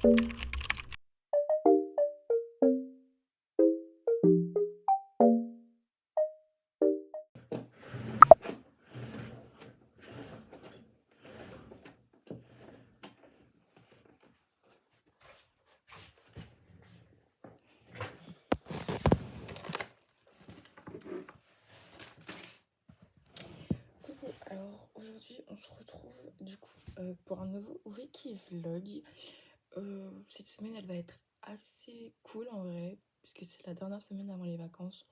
Coucou, alors aujourd'hui on se retrouve du coup pour un nouveau Wiki Vlog. Cette semaine elle va être assez cool en vrai, puisque c'est la dernière semaine avant les vacances.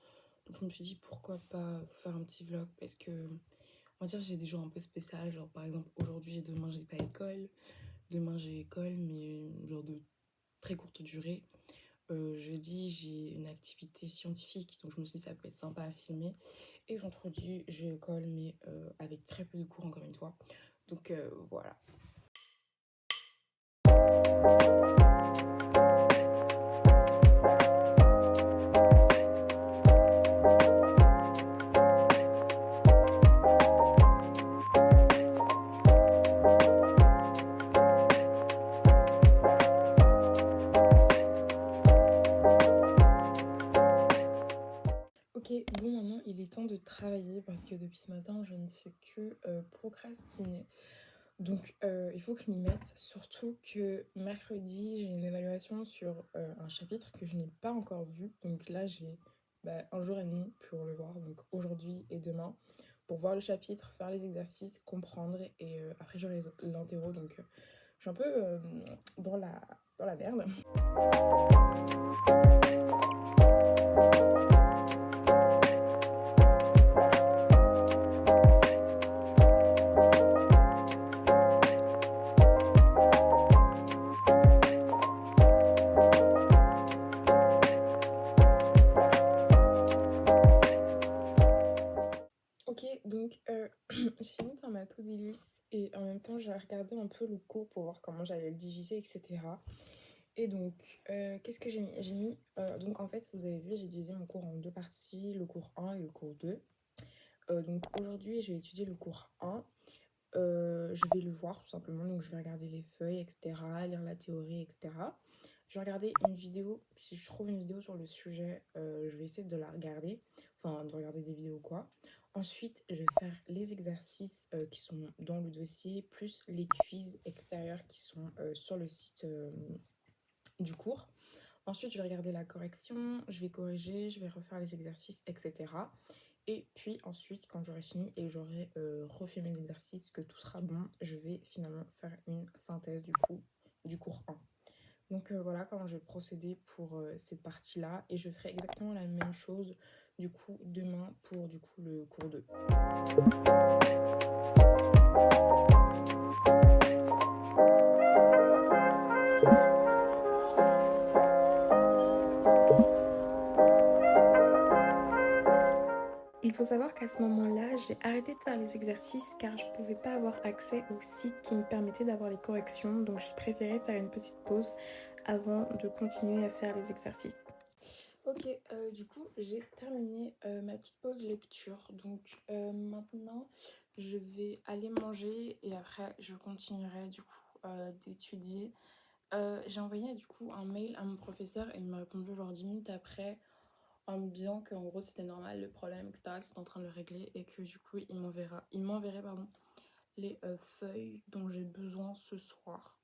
Donc je me suis dit pourquoi pas vous faire un petit vlog parce que on va dire j'ai des jours un peu spéciaux. Genre par exemple aujourd'hui demain j'ai pas école, demain j'ai école mais genre de très courte durée. Jeudi, j'ai une activité scientifique, donc je me suis dit ça peut être sympa à filmer. Et vendredi, j'ai école, mais avec très peu de cours encore une fois. Donc voilà. Ok, bon maintenant il est temps de travailler parce que depuis ce matin je ne fais que procrastiner. Donc il faut que je m'y mette, surtout que mercredi j'ai une évaluation sur un chapitre que je n'ai pas encore vu. Donc là j'ai un jour et demi pour le voir, donc aujourd'hui et demain, pour voir le chapitre, faire les exercices, comprendre et après j'aurai l'interro. Donc je suis un peu dans la merde. Ok, donc j'ai mis dans ma to-do list et en même temps j'ai regardé un peu le cours pour voir comment j'allais le diviser, etc. Et donc, qu'est-ce que j'ai mis? J'ai mis, donc en fait, vous avez vu, j'ai divisé mon cours en deux parties, le cours 1 et le cours 2. Donc aujourd'hui, je vais étudier le cours 1. Je vais le voir tout simplement, donc je vais regarder les feuilles, etc., lire la théorie, etc. Je vais regarder une vidéo, si je trouve une vidéo sur le sujet, je vais essayer de la regarder, enfin de regarder des vidéos quoi. Ensuite, je vais faire les exercices qui sont dans le dossier, plus les quiz extérieurs qui sont sur le site du cours. Ensuite, je vais regarder la correction, je vais corriger, je vais refaire les exercices, etc. Et puis ensuite, quand j'aurai fini et j'aurai refait mes exercices, que tout sera bon, je vais finalement faire une synthèse du coup du cours 1. Donc voilà comment je vais procéder pour cette partie-là. Et je ferai exactement la même chose du coup demain pour du coup le cours 2. Il faut savoir qu'à ce moment-là, j'ai arrêté de faire les exercices car je ne pouvais pas avoir accès au site qui me permettait d'avoir les corrections. Donc j'ai préféré faire une petite pause avant de continuer à faire les exercices. Ok, du coup j'ai terminé ma petite pause lecture. Donc maintenant je vais aller manger et après je continuerai du coup d'étudier. J'ai envoyé du coup un mail à mon professeur et il m'a répondu genre 10 minutes après en me disant qu'en gros c'était normal le problème, etc., qu'il était en train de le régler et que du coup il m'enverrait pardon, les feuilles dont j'ai besoin ce soir.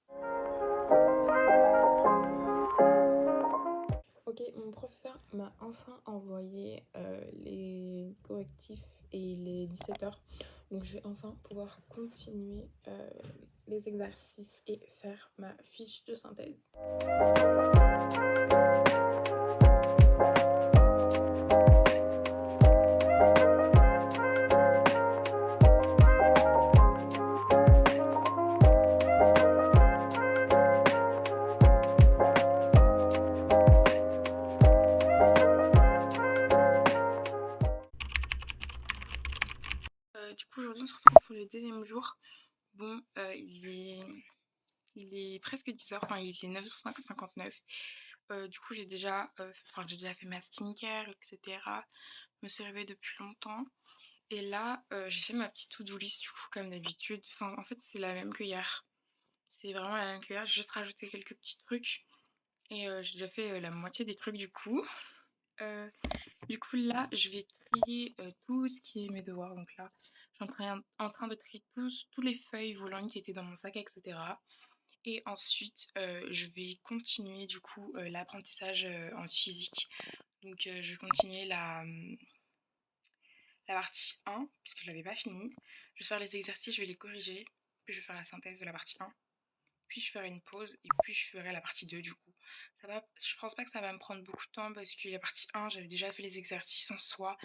Ok, mon professeur m'a enfin envoyé les correctifs et les 17 heures. Donc je vais enfin pouvoir continuer les exercices et faire ma fiche de synthèse. Du coup aujourd'hui on se retrouve pour le deuxième jour. Bon, il est presque 10 heures, enfin il est 9h59. Du coup j'ai déjà fait ma skincare, etc. Je me suis réveillée depuis longtemps. Et là, j'ai fait ma petite to-do list du coup comme d'habitude. Enfin en fait c'est la même que hier. C'est vraiment la même que hier, j'ai juste rajouté quelques petits trucs et j'ai déjà fait la moitié des trucs du coup. Euh, du coup là, je vais trier tout ce qui est mes devoirs. Donc là, je suis en train de trier tous les feuilles volantes qui étaient dans mon sac, etc. Et ensuite, je vais continuer du coup l'apprentissage en physique. Donc je vais continuer la partie 1, puisque je ne l'avais pas fini. Je vais faire les exercices, je vais les corriger, puis je vais faire la synthèse de la partie 1, puis je ferai une pause, et puis je ferai la partie 2 du coup. Je pense pas que ça va me prendre beaucoup de temps, parce que la partie 1, j'avais déjà fait les exercices en soi.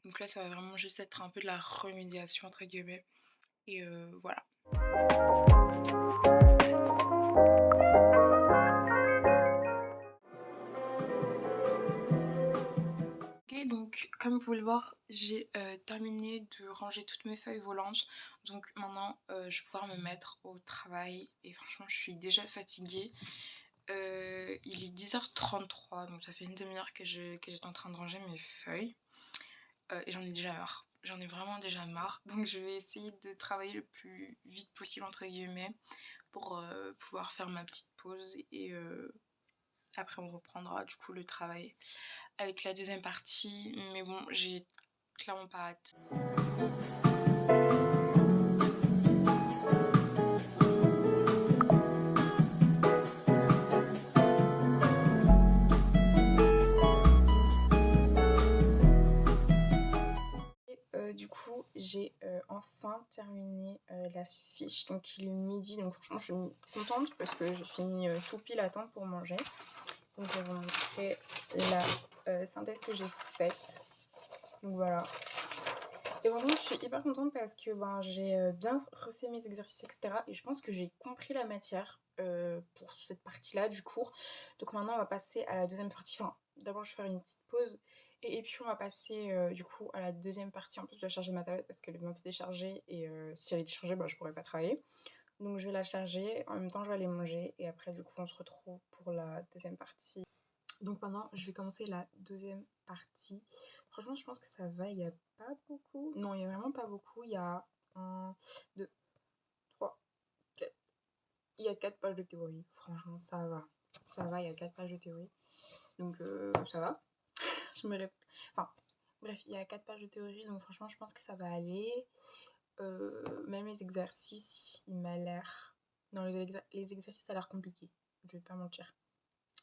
Donc là, ça va vraiment juste être un peu de la remédiation, entre guillemets. Et voilà. Ok, donc comme vous pouvez le voir, j'ai terminé de ranger toutes mes feuilles volantes. Donc maintenant, je vais pouvoir me mettre au travail. Et franchement, je suis déjà fatiguée. Il est 10h33, donc ça fait une demi-heure que j'étais en train de ranger mes feuilles. Et j'en ai déjà marre. J'en ai vraiment déjà marre. Donc je vais essayer de travailler le plus vite possible, entre guillemets, pour pouvoir faire ma petite pause. Et après, on reprendra du coup le travail avec la deuxième partie. Mais bon, j'ai clairement pas hâte. Du coup, j'ai enfin terminé la fiche. Donc, il est midi. Donc, franchement, je suis contente parce que j'ai fini tout pile à temps pour manger. Donc, je vais vous montrer la synthèse que j'ai faite. Donc, voilà. Et vraiment, je suis hyper contente parce que j'ai bien refait mes exercices, etc. Et je pense que j'ai compris la matière pour cette partie-là du cours. Donc maintenant, on va passer à la deuxième partie. Enfin, d'abord, je vais faire une petite pause. Et puis, on va passer du coup à la deuxième partie. En plus, je dois charger ma tablette parce qu'elle est bientôt déchargée. Et si elle est déchargée, je pourrais pas travailler. Donc, je vais la charger. En même temps, je vais aller manger. Et après, du coup, on se retrouve pour la deuxième partie. Donc maintenant, je vais commencer la deuxième partie. Franchement, je pense que ça va, il n'y a pas beaucoup. Non, il n'y a vraiment pas beaucoup. Il y a 1, 2, 3, 4. Il y a 4 pages de théorie. Franchement, ça va. Ça va, il y a 4 pages de théorie. Donc ça va. Je me répète. Enfin, bref, il y a 4 pages de théorie. Donc franchement, je pense que ça va aller. Même les exercices, il m'a l'air... Non, les exercices, ça a l'air compliqué. Je vais pas mentir.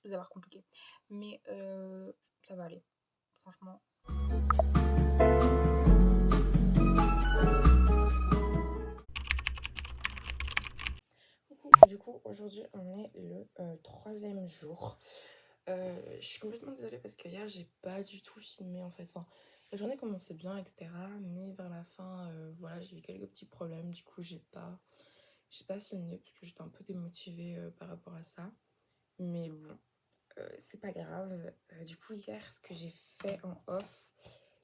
Ça va l'air compliqué. Mais ça va aller. Franchement. Du coup, aujourd'hui, on est le troisième jour. Je suis complètement désolée parce que hier, j'ai pas du tout filmé en fait. Enfin, la journée commençait bien, etc. Mais vers la fin, voilà, j'ai eu quelques petits problèmes. Du coup, j'ai pas filmé parce que j'étais un peu démotivée par rapport à ça. Mais bon, c'est pas grave. Du coup, hier, ce que j'ai fait en off,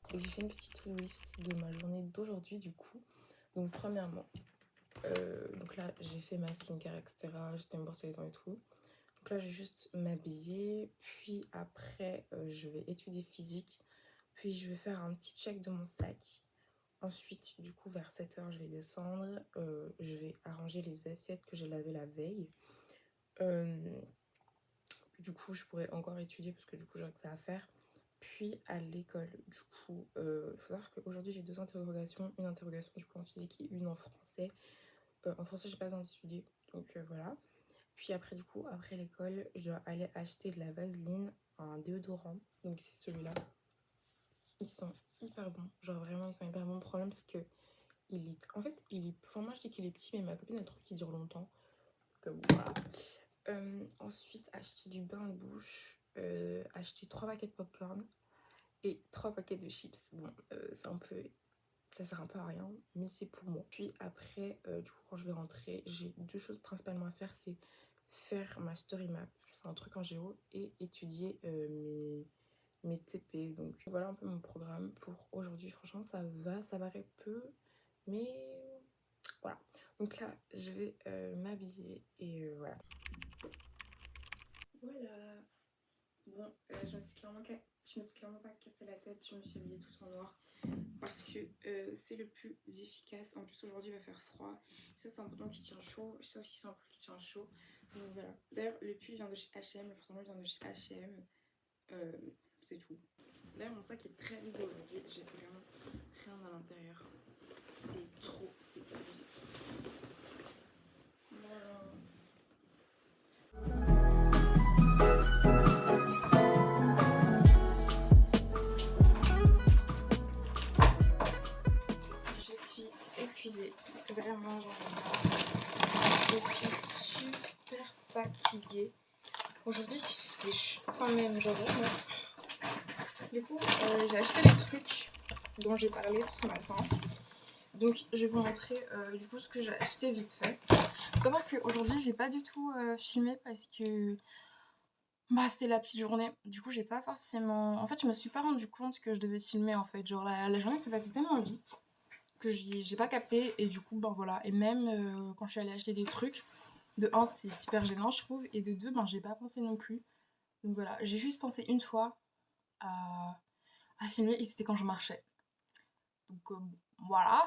c'est que j'ai fait une petite to-do list de ma journée d'aujourd'hui, du coup. Donc, premièrement, donc là, j'ai fait ma skincare, etc. J'étais me brosser les dents et tout. Donc là, je vais juste m'habiller. Puis après, je vais étudier physique. Puis je vais faire un petit check de mon sac. Ensuite, du coup, vers 7h, je vais descendre. Je vais arranger les assiettes que j'ai lavées la veille. Du coup, je pourrais encore étudier parce que du coup, j'aurais que ça à faire. Puis à l'école, du coup, il faut savoir qu'aujourd'hui, j'ai 2 interrogations. Une interrogation du coup en physique et une en français. En français, j'ai pas besoin d'étudier. Donc voilà. Puis après, du coup, après l'école, je dois aller acheter de la vaseline, un déodorant. Donc c'est celui-là. Ils sont hyper bons. Genre vraiment, ils sont hyper bons. Le problème, c'est que il est... En fait, il est... Enfin, moi, je dis qu'il est petit, mais ma copine, elle trouve qu'il dure longtemps. Donc voilà. Ensuite, acheter du bain de bouche. Acheter 3 paquets de popcorn. Et 3 paquets de chips. Bon, c'est un peu... Ça sert un peu à rien, mais c'est pour moi. Puis après, du coup, quand je vais rentrer, j'ai 2 choses principalement à faire. C'est faire ma story map, c'est un truc en géo, et étudier mes TP. Donc voilà un peu mon programme pour aujourd'hui. Franchement, ça paraît peu, mais voilà. Donc là, je vais m'habiller et voilà. Voilà. Bon, je me suis clairement pas cassé la tête. Je me suis habillée tout en noir. parce que c'est le plus efficace. En plus aujourd'hui il va faire froid. Ça c'est un pantalon qui tient chaud, ça aussi c'est un pull qui tient chaud. Donc voilà. D'ailleurs le pull vient de chez H&M, le pantalon vient de chez H&M. C'est tout. D'ailleurs mon sac est très vide aujourd'hui, j'ai vraiment rien à l'intérieur. C'est trop, c'est abusé. Voilà. Je suis épuisée, vraiment j'en ai marre. Je suis super fatiguée. Aujourd'hui il faisait chaud quand même, genre vraiment. Du coup j'ai acheté des trucs dont j'ai parlé ce matin. Donc je vais vous montrer du coup ce que j'ai acheté vite fait. Faut savoir qu'aujourd'hui j'ai pas du tout filmé parce que bah c'était la petite journée. Du coup j'ai pas forcément... En fait je me suis pas rendu compte que je devais filmer en fait. Genre la journée s'est passée tellement vite que j'ai pas capté et du coup ben voilà. Et même quand je suis allée acheter des trucs, de un c'est super gênant je trouve et de deux ben j'ai pas pensé non plus. Donc voilà, j'ai juste pensé une fois à filmer et c'était quand je marchais. Donc voilà.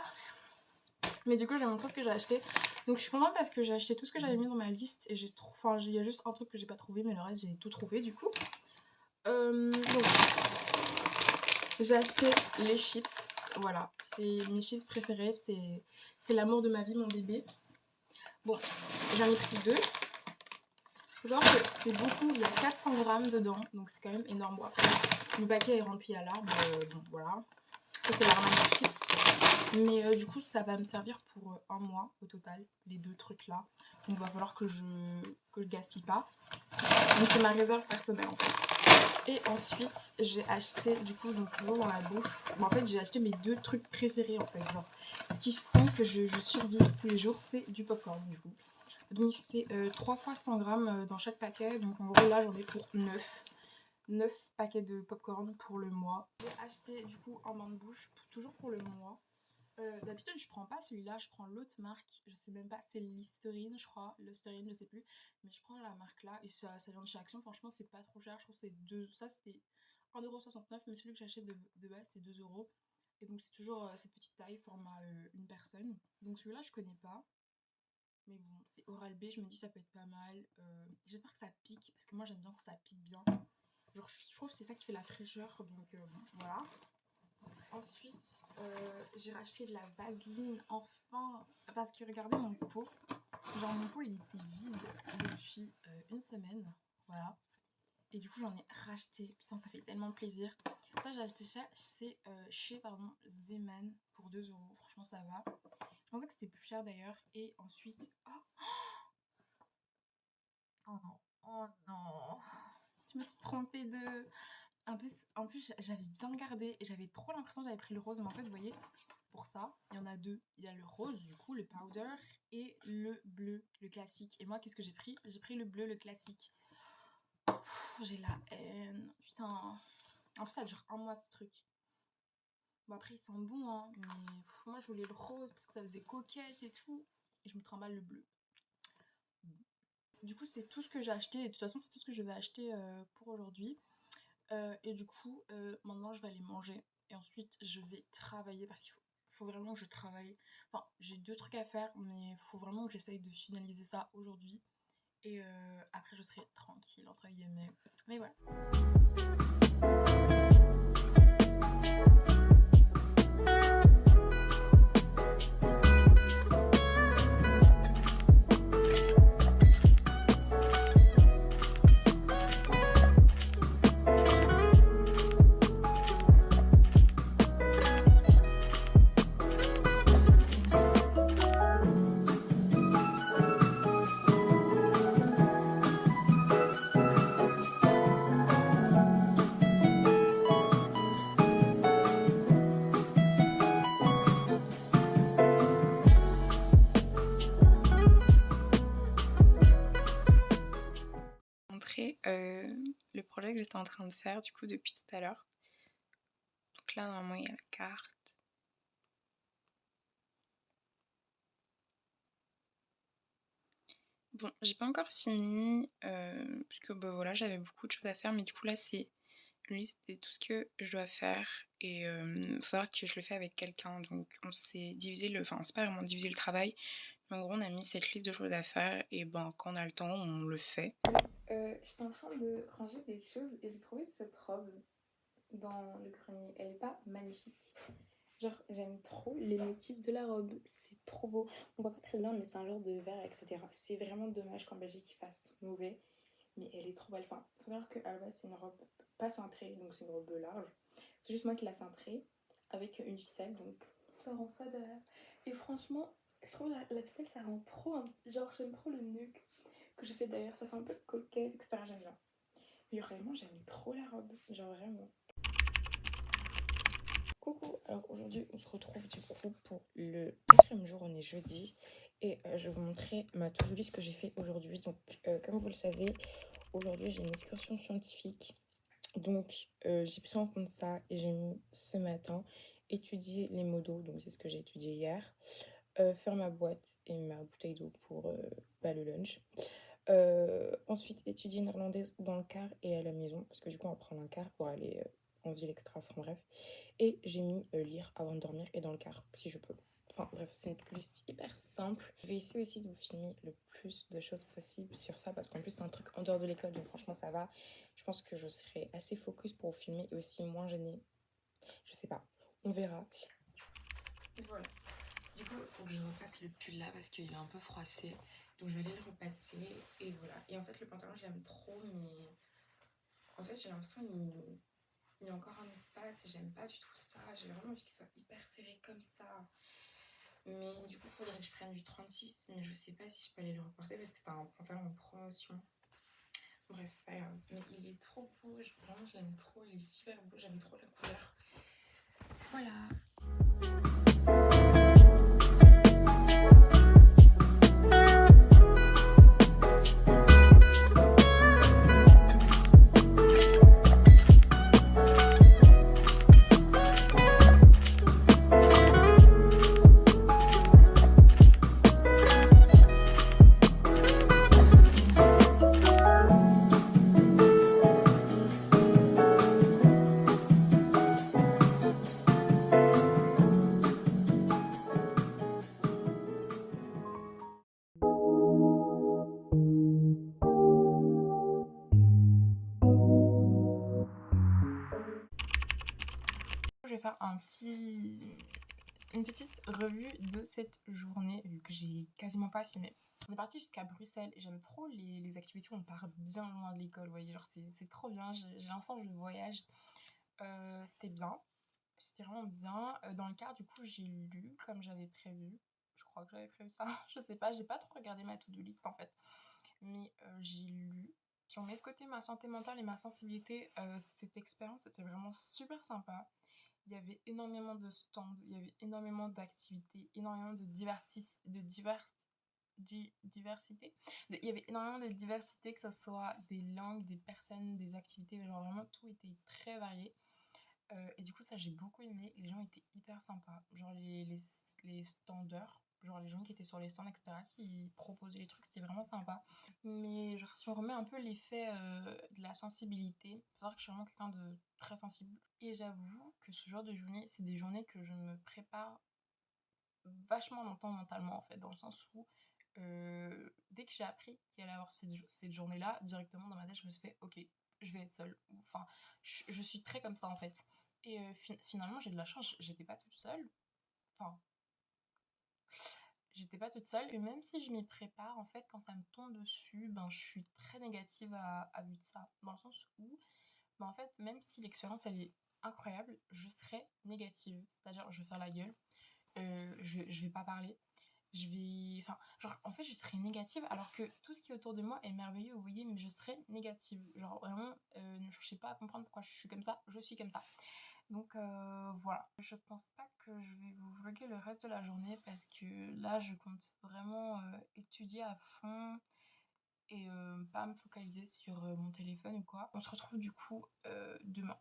Mais du coup, je vais montrer ce que j'ai acheté. Donc, je suis contente parce que j'ai acheté tout ce que j'avais mis dans ma liste. Et j'ai trop. Enfin, il y a juste un truc que j'ai pas trouvé, mais le reste, j'ai tout trouvé du coup. Donc, j'ai acheté les chips. Voilà, c'est mes chips préférés. C'est l'amour de ma vie, mon bébé. Bon, j'en ai pris deux. Faut savoir que c'est beaucoup, il y a 400 grammes dedans. Donc, c'est quand même énorme. Bon, après, le paquet est rempli à l'arbre. Bon, voilà. Ça, c'est la ramasse de chips. Mais du coup, ça va me servir pour un mois au total, les deux trucs-là. Donc, il va falloir que je gaspille pas. Donc, c'est ma réserve personnelle en fait. Et ensuite, j'ai acheté, du coup, donc toujours dans la bouffe. Bon, en fait, j'ai acheté mes deux trucs préférés en fait. Genre, ce qui font que je survive tous les jours, c'est du popcorn du coup. Donc, c'est 3 fois 100 grammes dans chaque paquet. Donc, en gros, là, j'en ai pour 9 paquets de popcorn pour le mois. J'ai acheté du coup un bain de bouche, toujours pour le mois. D'habitude je prends pas celui-là, je prends l'autre marque, je sais même pas, c'est Listerine je crois, Listerine je sais plus, mais je prends la marque là et ça vient de chez Action, franchement c'est pas trop cher, je trouve que c'est ça c'était 1,69€, mais celui que j'achète de base c'est 2€, et donc c'est toujours cette petite taille, format une personne, donc celui-là je connais pas, mais bon c'est Oral-B, je me dis ça peut être pas mal, j'espère que ça pique, parce que moi j'aime bien quand ça pique bien, genre je trouve que c'est ça qui fait la fraîcheur, donc bon, voilà. Ensuite, j'ai racheté de la vaseline, enfin, parce que regardez mon pot. Genre mon pot il était vide depuis une semaine, voilà. Et du coup j'en ai racheté, putain ça fait tellement plaisir. Ça j'ai acheté ça, c'est chez Zeman pour 2€, franchement ça va. Je pensais que c'était plus cher d'ailleurs. Et ensuite, oh non, oh non, je me suis trompée de... En plus j'avais bien gardé et j'avais trop l'impression que j'avais pris le rose, mais en fait vous voyez, pour ça il y en a deux, il y a le rose du coup, le powder, et le bleu, le classique. Et moi qu'est-ce que j'ai pris? J'ai pris le bleu, le classique. J'ai la haine, putain. En plus ça dure un mois ce truc. Bon après ils sont bons hein, mais moi je voulais le rose parce que ça faisait coquette et tout, et je me trimballe le bleu. Du coup c'est tout ce que j'ai acheté, et de toute façon c'est tout ce que je vais acheter pour aujourd'hui. Et du coup, maintenant je vais aller manger. Et ensuite, je vais travailler parce qu'il faut vraiment que je travaille. Enfin, j'ai deux trucs à faire, mais il faut vraiment que j'essaye de finaliser ça aujourd'hui. Et après, je serai tranquille, entre guillemets. Mais voilà. Montrer le projet que j'étais en train de faire du coup depuis tout à l'heure. Donc là, normalement, il y a la carte. Bon, j'ai pas encore fini, puisque bah voilà, j'avais beaucoup de choses à faire, mais du coup là c'est to-do list, c'est tout ce que je dois faire. Et faut savoir que je le fais avec quelqu'un, donc on s'est divisé le... Enfin, c'est pas vraiment divisé le travail, mais en gros, on a mis cette liste de choses à faire, et ben, quand on a le temps, on le fait. J'étais en train de ranger des choses, et j'ai trouvé cette robe dans le grenier. Elle est pas magnifique? Genre, j'aime trop les motifs de la robe, c'est trop beau. On voit pas très bien, mais c'est un genre de vert, etc. C'est vraiment dommage qu'en Belgique il fasse mauvais, mais elle est trop belle. Enfin, faut savoir qu'à la base, c'est une robe pas cintrée, donc c'est une robe large. C'est juste moi qui l'a cintrée avec une ficelle, donc ça rend ça derrière. Et franchement, je trouve la ficelle, ça rend trop. Genre, j'aime trop le nœud que j'ai fait derrière, ça fait un peu coquette, etc. J'aime bien. Mais vraiment, j'aime trop la robe, genre vraiment. Coucou, alors aujourd'hui on se retrouve du coup pour le 4e jour, on est jeudi et je vais vous montrer ma to-do list que j'ai fait aujourd'hui. Donc comme vous le savez, aujourd'hui j'ai une excursion scientifique, donc j'ai pris en compte ça et j'ai mis ce matin étudier les mots d'eau, donc c'est ce que j'ai étudié hier, faire ma boîte et ma bouteille d'eau pour le lunch. Ensuite étudier néerlandais dans le car et à la maison, parce que du coup on va prendre un car pour aller en ville extra, enfin bref. Et j'ai mis lire avant de dormir et dans le car, si je peux. Enfin bref, c'est une liste hyper simple. Je vais essayer aussi de vous filmer le plus de choses possible sur ça, parce qu'en plus c'est un truc en dehors de l'école, donc franchement ça va. Je pense que je serai assez focus pour vous filmer et aussi moins gênée. Je sais pas, on verra. Voilà. Du coup, il faut que je repasse le pull là parce qu'il est un peu froissé. Donc je vais aller le repasser et voilà. Et en fait le pantalon je l'aime trop, mais en fait j'ai l'impression il y a encore un espace et j'aime pas du tout ça. J'ai vraiment envie qu'il soit hyper serré comme ça. Mais du coup il faudrait que je prenne du 36, mais je sais pas si je peux aller le reporter parce que c'était un pantalon en promotion. Bref, c'est pas grave. Mais il est trop beau, vraiment je l'aime trop, il est super beau, j'aime trop la couleur. Voilà. Je vais faire une petite revue de cette journée vu que j'ai quasiment pas filmé. On est parti jusqu'à Bruxelles et j'aime trop les activités où on part bien loin de l'école, vous voyez, genre c'est trop bien, j'ai l'impression que je voyage. C'était bien, c'était vraiment bien. Dans le car du coup j'ai lu comme j'avais prévu, je crois que j'avais prévu ça, je sais pas, j'ai pas trop regardé ma to-do list en fait, mais j'ai lu. Si on met de côté ma santé mentale et ma sensibilité, cette expérience était vraiment super sympa. Il y avait énormément de stands, il y avait énormément d'activités, énormément de diversité. Il y avait énormément de diversité, que ce soit des langues, des personnes, des activités, genre vraiment tout était très varié. Et du coup ça j'ai beaucoup aimé, les gens étaient hyper sympas, genre les standers, genre les gens qui étaient sur les stands etc, qui proposaient les trucs, c'était vraiment sympa. Mais genre si on remet un peu l'effet de la sensibilité, faut savoir que je suis vraiment quelqu'un de très sensible, et j'avoue que ce genre de journée, c'est des journées que je me prépare vachement longtemps mentalement en fait, dans le sens où dès que j'ai appris qu'il allait y avoir cette journée-là, directement dans ma tête je me suis fait ok, je vais être seule, enfin je suis très comme ça en fait. Et finalement j'ai de la chance, j'étais pas toute seule, enfin j'étais pas toute seule, et même si je m'y prépare en fait, quand ça me tombe dessus, ben je suis très négative à vue de ça, dans le sens où ben, en fait même si l'expérience elle est incroyable, je serai négative, c'est-à-dire je vais faire la gueule, je vais pas parler, je vais... Enfin, genre, en fait, je serai négative alors que tout ce qui est autour de moi est merveilleux, vous voyez, mais je serai négative. Genre, vraiment, ne cherchez pas à comprendre pourquoi je suis comme ça, je suis comme ça. Donc, voilà. Je pense pas que je vais vous vlogger le reste de la journée parce que là, je compte vraiment étudier à fond et pas me focaliser sur mon téléphone ou quoi. On se retrouve du coup demain.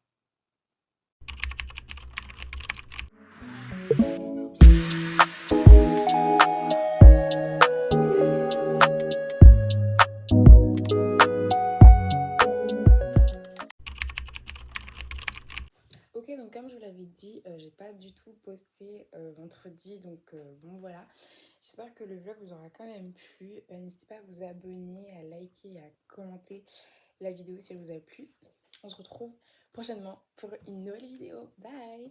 comme je vous l'avais dit, j'ai pas du tout posté vendredi, donc bon voilà. J'espère que le vlog vous aura quand même plu. N'hésitez pas à vous abonner, à liker et à commenter la vidéo si elle vous a plu. On se retrouve prochainement pour une nouvelle vidéo. Bye!